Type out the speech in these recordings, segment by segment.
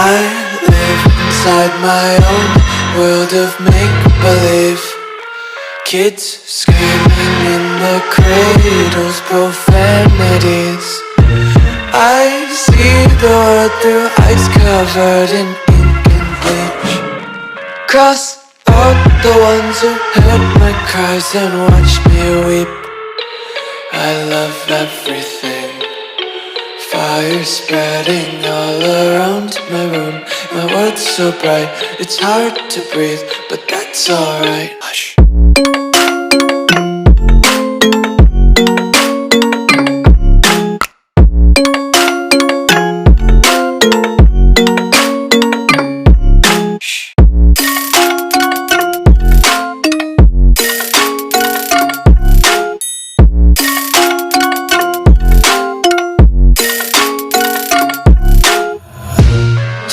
I live inside my own world of make-believe. Kids screaming in their cradles, profanities. I see the world through ice covered in ink and bleach. Cross out the ones who heard my cries and watched me weep. I love everything. Fire spreading all around my room. My world's so bright, it's hard to breathe, but that's alright. Hush.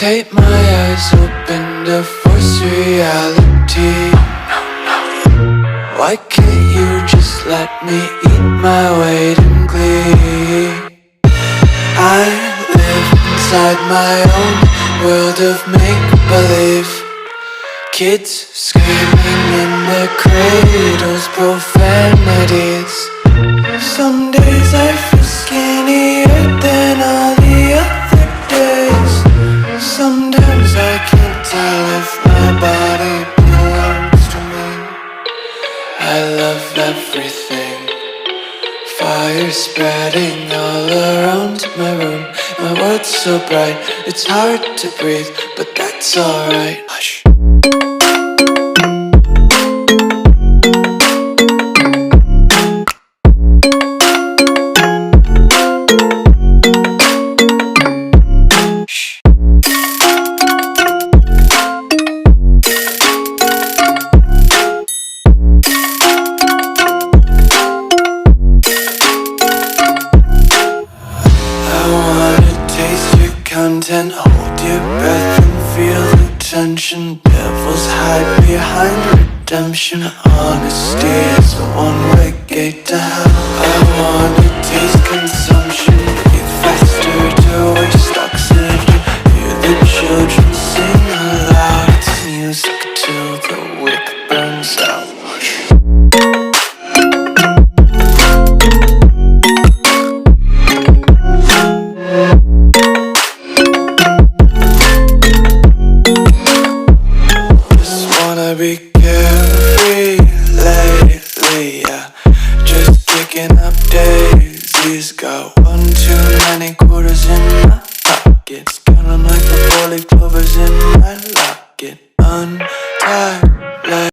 Tape my eyes open to force reality. Why can't you just let me eat my weight in glee? I live inside my own world of make-believe. Kids screaming in their cradles, profanities. Some days I feel skinnier than all the other days. Sometimes I can't tell if my body belongs to me. I love everything. Fire spreading all around my room. My world's so bright, it's hard to breathe, but that's alright. Hush. Content, hold your breath and feel the tension. Devils hide behind redemption. Honesty is a one-way gate to hell. I wanna taste consumption. Breathe faster to waste oxygen. Hear the children sing aloud. It's music till the wick burns out. Be carefree lately, yeah. Just kicking up daisies. Got one too many quarters in my pockets. Counting like the 4-leaf clovers in my